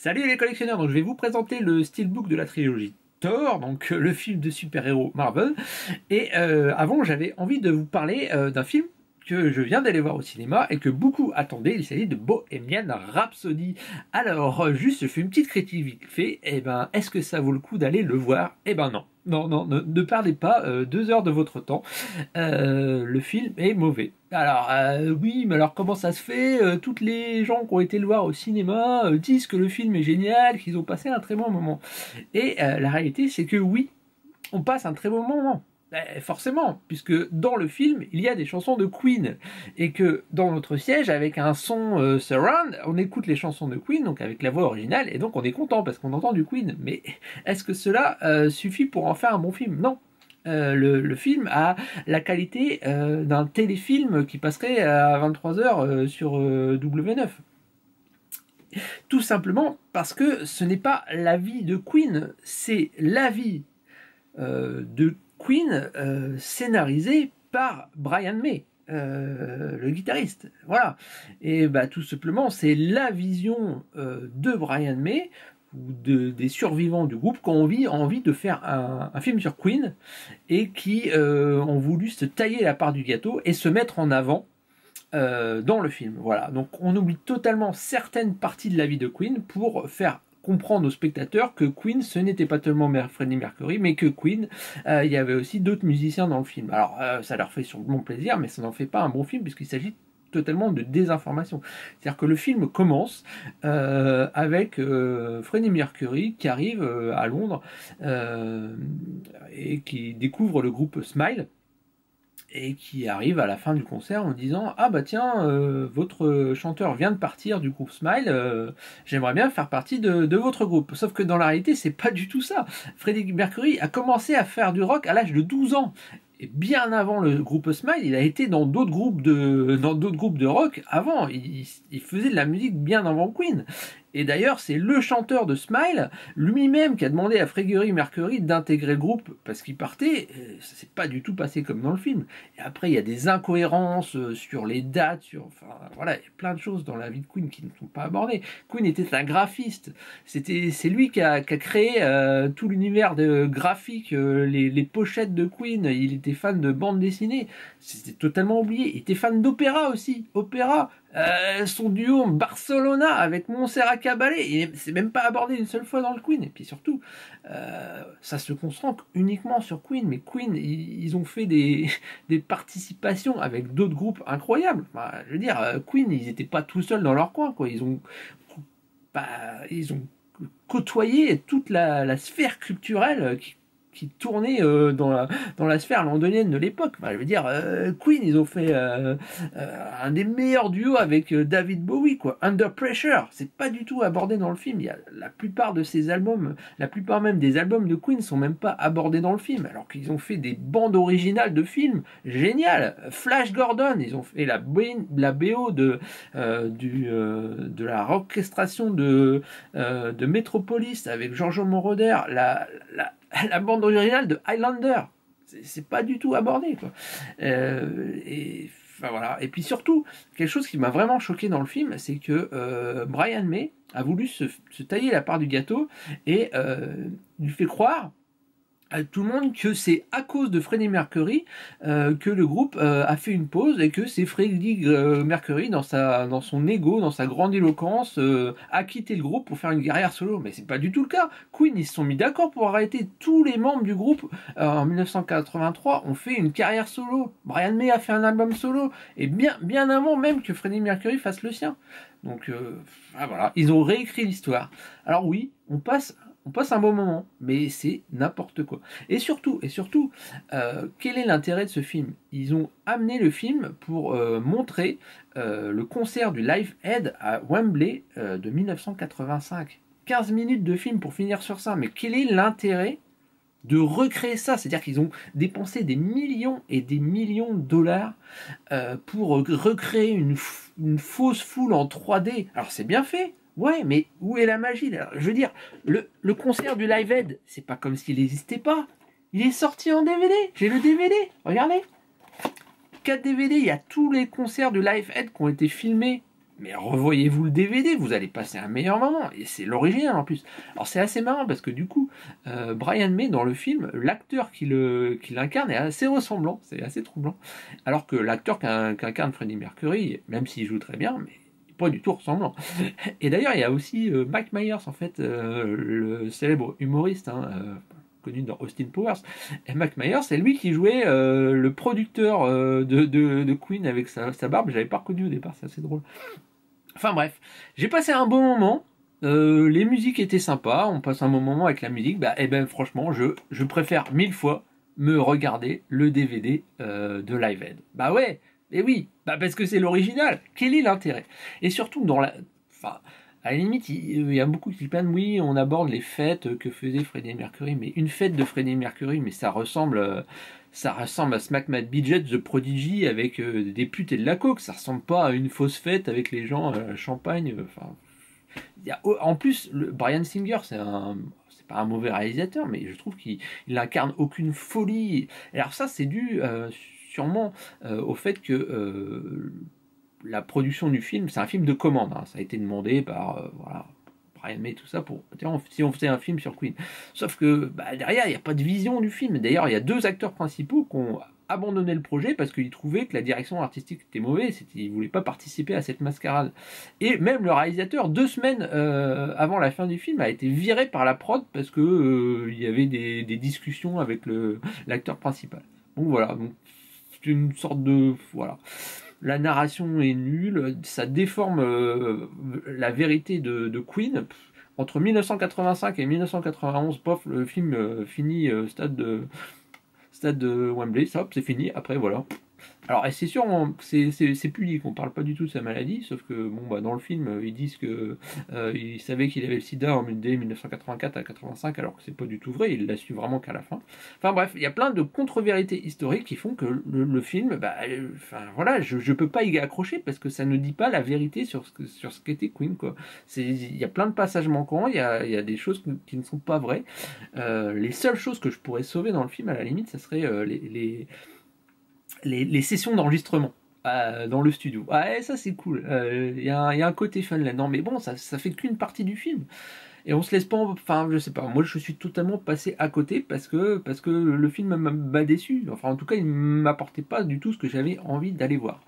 Salut les collectionneurs, donc je vais vous présenter le steelbook de la trilogie Thor, donc le film de super-héros Marvel. Et avant, j'avais envie de vous parler d'un film que je viens d'aller voir au cinéma et que beaucoup attendaient. Il s'agit de Bohemian Rhapsody. Alors, juste, je fais une petite critique vite fait. Eh ben, est-ce que ça vaut le coup d'aller le voir? Eh ben non. Non, non, ne perdez pas 2 heures de votre temps. Le film est mauvais. Alors, oui, mais alors comment ça se fait? Toutes les gens qui ont été le voir au cinéma disent que le film est génial, qu'ils ont passé un très bon moment. Et la réalité, c'est que oui, on passe un très bon moment. Forcément, puisque dans le film, il y a des chansons de Queen, et que dans notre siège, avec un son surround, on écoute les chansons de Queen, donc avec la voix originale, et donc on est content parce qu'on entend du Queen. Mais est-ce que cela suffit pour en faire un bon film? Non. Le film a la qualité d'un téléfilm qui passerait à 23h sur W9. Tout simplement parce que ce n'est pas la vie de Queen, c'est la vie de Queen scénarisé par Brian May, le guitariste. Voilà. Et bah, tout simplement, c'est la vision de Brian May ou des survivants du groupe qui ont envie de faire un film sur Queen et qui ont voulu se tailler la part du gâteau et se mettre en avant dans le film. Voilà. Donc on oublie totalement certaines parties de la vie de Queen pour faire comprendre aux spectateurs que Queen, ce n'était pas tellement Freddie Mercury, mais que Queen, il y avait aussi d'autres musiciens dans le film. Alors, ça leur fait sûrement plaisir, mais ça n'en fait pas un bon film, puisqu'il s'agit totalement de désinformation. C'est-à-dire que le film commence avec Freddie Mercury qui arrive à Londres et qui découvre le groupe Smile, et qui arrive à la fin du concert en disant: ah bah tiens, votre chanteur vient de partir du groupe Smile, j'aimerais bien faire partie de votre groupe. Sauf que dans la réalité, c'est pas du tout ça. Freddie Mercury a commencé à faire du rock à l'âge de 12 ans. Et bien avant le groupe Smile, il a été dans d'autres groupes de rock avant. Il faisait de la musique bien avant Queen. Et d'ailleurs, c'est le chanteur de Smile lui-même qui a demandé à Freddie Mercury d'intégrer le groupe parce qu'il partait. Ça s'est pas du tout passé comme dans le film. Et après, il y a des incohérences sur les dates, enfin voilà, il y a plein de choses dans la vie de Queen qui ne sont pas abordées. Queen était un graphiste. C'est lui qui a créé tout l'univers de graphique, les pochettes de Queen. Il était fan de bande dessinée. C'était totalement oublié. Il était fan d'opéra aussi. Opéra. Son duo Barcelona avec Montserrat Caballé, c'est même pas abordé une seule fois dans le Queen. Et puis surtout, ça se concentre uniquement sur Queen. Mais Queen, ils ont fait des participations avec d'autres groupes incroyables. Enfin, je veux dire, Queen, ils n'étaient pas tout seuls dans leur coin, quoi. Ils ont côtoyé toute la sphère culturelle qui tournait dans la sphère londonienne de l'époque. Enfin, je veux dire, Queen, ils ont fait un des meilleurs duos avec David Bowie, quoi. Under Pressure, c'est pas du tout abordé dans le film. Il y a la plupart de ces albums, la plupart même des albums de Queen sont même pas abordés dans le film, alors qu'ils ont fait des bandes originales de films géniales. Flash Gordon, ils ont fait la BO de la orchestration de Metropolis avec Giorgio Moroder, la bande originale de Highlander. C'est pas du tout abordé, quoi. Enfin, voilà. Et puis surtout, quelque chose qui m'a vraiment choqué dans le film, c'est que Brian May a voulu se tailler la part du gâteau et lui fait croire à tout le monde que c'est à cause de Freddie Mercury que le groupe a fait une pause et que c'est Freddie Mercury dans son ego, dans sa grandiloquence a quitté le groupe pour faire une carrière solo. Mais c'est pas du tout le cas. Queen, ils se sont mis d'accord pour arrêter. Tous les membres du groupe en 1983 ont fait une carrière solo. Brian May a fait un album solo et bien avant même que Freddie Mercury fasse le sien. Donc voilà, ils ont réécrit l'histoire. Alors oui, on passe un bon moment, mais c'est n'importe quoi. Et surtout, quel est l'intérêt de ce film? Ils ont amené le film pour montrer le concert du Live Aid à Wembley de 1985. 15 minutes de film pour finir sur ça, mais quel est l'intérêt de recréer ça? C'est-à-dire qu'ils ont dépensé des millions et des millions de dollars pour recréer une fausse foule en 3D. Alors c'est bien fait. Ouais, mais où est la magie là? Je veux dire, le concert du Live Aid, c'est pas comme s'il n'existait pas. Il est sorti en DVD. J'ai le DVD. Regardez. 4 DVD. Il y a tous les concerts du Live Aid qui ont été filmés mais revoyez-vous le DVD, vous allez passer un meilleur moment, et c'est l'original en plus. Alors c'est assez marrant parce que du coup, Brian May dans le film, l'acteur qui l'incarne est assez ressemblant, c'est assez troublant, alors que l'acteur qu'incarne Freddie Mercury, même s'il joue très bien, mais pas du tout ressemblant. Et d'ailleurs, il y a aussi Mike Myers, en fait, le célèbre humoriste, hein, connu dans Austin Powers. Et Mike Myers, c'est lui qui jouait le producteur de Queen avec sa barbe. Je l'avais pas reconnu au départ, c'est assez drôle. Enfin bref, j'ai passé un bon moment. Les musiques étaient sympas, on passe un bon moment avec la musique. Bah, et ben franchement, je préfère 1000 fois me regarder le DVD de Live Aid. Bah ouais, et oui, bah parce que c'est l'original. Quel est l'intérêt? Et surtout dans la, enfin, à la limite, il y a beaucoup qui plaignent, oui, on aborde les fêtes que faisait Freddie Mercury, mais une fête de Freddie Mercury, mais ça ressemble à Smack Mad Budget The Prodigy avec des putes et de la coke. Ça ressemble pas à une fausse fête avec les gens champagne. Enfin, en plus, Bryan Singer, c'est pas un mauvais réalisateur, mais je trouve qu'il incarne aucune folie. Et alors ça, c'est dû sûrement au fait que la production du film, c'est un film de commande. Hein. Ça a été demandé par voilà, Brian May, tout ça, pour si on faisait un film sur Queen. Sauf que bah, derrière, il n'y a pas de vision du film. D'ailleurs, il y a deux acteurs principaux qui ont abandonné le projet parce qu'ils trouvaient que la direction artistique était mauvaise. Ils ne voulaient pas participer à cette mascarade. Et même le réalisateur, 2 semaines avant la fin du film, a été viré par la prod parce que il y avait des discussions avec l'acteur principal. Donc voilà, c'est une sorte de... Voilà. La narration est nulle, ça déforme la vérité de Queen. Entre 1985 et 1991, pof, le film finit stade de Wembley, ça, c'est fini, après voilà. Alors, c'est sûr, c'est pudique, on parle pas du tout de sa maladie, sauf que bon, bah, dans le film, ils disent que il savait qu'il avait le sida dès 1984 à 85, alors que c'est pas du tout vrai, il l'a su vraiment qu'à la fin. Enfin bref, il y a plein de contre-vérités historiques qui font que le film, bah, enfin voilà, je peux pas y accrocher parce que ça ne dit pas la vérité sur ce qu'était Queen, quoi. Il y a plein de passages manquants, il y a des choses qui ne sont pas vraies. Les seules choses que je pourrais sauver dans le film, à la limite, ça serait les sessions d'enregistrement dans le studio. Ah, ça c'est cool. Il y a un côté fun là-dedans, mais bon, ça fait qu'une partie du film. Et on se laisse pas, enfin, je sais pas, moi je suis totalement passé à côté parce que le film m'a déçu. Enfin, en tout cas, il m'apportait pas du tout ce que j'avais envie d'aller voir.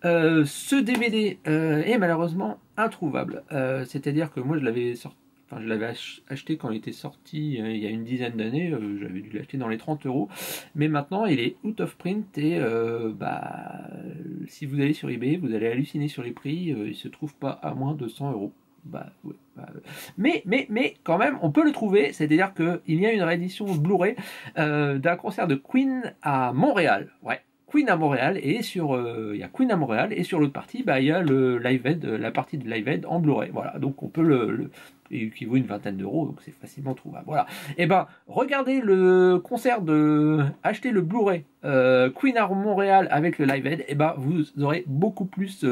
Ce DVD est malheureusement introuvable. C'est-à-dire que moi je l'avais sorti. Enfin, je l'avais acheté quand il était sorti il y a une dizaine d'années, j'avais dû l'acheter dans les 30 euros, mais maintenant il est out of print et bah, si vous allez sur eBay, vous allez halluciner sur les prix, il se trouve pas à moins de 100 euros. Bah, ouais, bah, mais quand même, on peut le trouver, c'est-à-dire qu'il y a une réédition Blu-ray d'un concert de Queen à Montréal. Ouais. Queen à Montréal et il y a Queen à Montréal et sur l'autre partie bah il y a le Live Aid, la partie de Live Aid en Blu-ray. Voilà, donc on peut et qui vaut une vingtaine d'euros, donc c'est facilement trouvable. Voilà. Et ben regardez le concert achetez le Blu-ray Queen à Montréal avec le Live Aid, et ben vous aurez beaucoup plus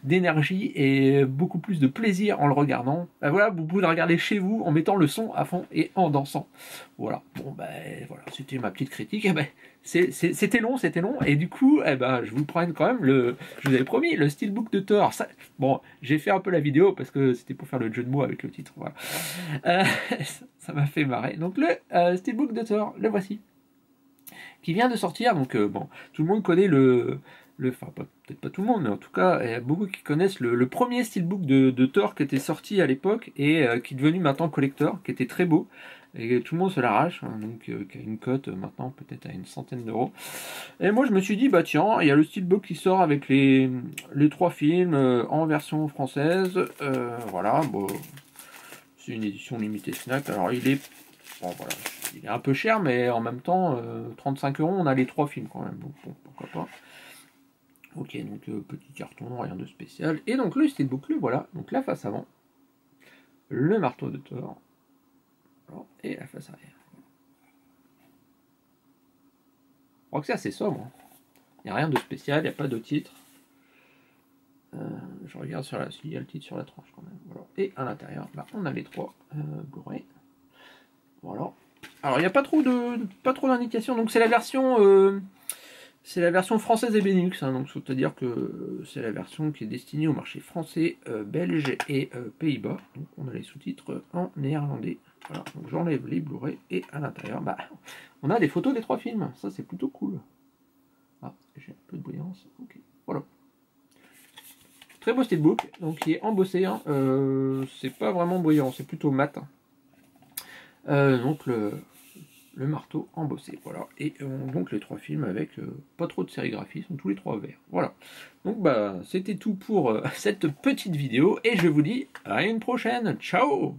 d'énergie et beaucoup plus de plaisir en le regardant. Ben voilà, vous pouvez le regarder chez vous en mettant le son à fond et en dansant. Voilà. Bon ben voilà, c'était ma petite critique. Et ben c'était long, et du coup, eh ben, je vous prends quand même je vous avais promis, le Steelbook de Thor. Ça, bon, j'ai fait un peu la vidéo parce que c'était pour faire le jeu de mots avec le titre. Voilà. Ça m'a fait marrer. Donc le Steelbook de Thor, le voici, qui vient de sortir. Donc bon, tout le monde connaît enfin peut-être pas tout le monde, mais en tout cas, il y a beaucoup qui connaissent le premier Steelbook de Thor qui était sorti à l'époque et qui est devenu maintenant collector, qui était très beau. Et tout le monde se l'arrache, hein, donc qui a une cote maintenant peut-être à une centaine d'euros. Et moi je me suis dit, bah tiens, il y a le Steelbook qui sort avec les 3 films en version française. Voilà, bon, c'est une édition limitée Fnac. Alors il est, bon, voilà, il est un peu cher, mais en même temps, 35 euros, on a les 3 films quand même, donc bon, pourquoi pas. Ok, donc petit carton, rien de spécial. Et donc le Steelbook, voilà, donc la face avant, le marteau de Thor. Et la face arrière. Je crois que c'est assez sobre. Il n'y a rien de spécial, il n'y a pas de titre. Je regarde sur il y a le titre sur la tranche quand même. Voilà. Et à l'intérieur, bah, on a les 3 Blu-ray. Voilà. Alors il n'y a pas trop d'indications. Donc c'est la version C'est la version française et Benelux, hein, donc c'est-à-dire que c'est la version qui est destinée au marché français, belge et Pays-Bas. Donc on a les sous-titres en néerlandais. Voilà, donc j'enlève les Blu-ray et à l'intérieur, bah, on a des photos des 3 films. Ça c'est plutôt cool. Ah, j'ai un peu de brillance. Ok, voilà. Très beau steelbook, donc qui est embossé. Hein. C'est pas vraiment brillant, c'est plutôt mat. Donc le marteau embossé, voilà. Et donc les 3 films avec pas trop de sérigraphie, sont tous les 3 verts. Voilà. Donc bah c'était tout pour cette petite vidéo et je vous dis à une prochaine. Ciao.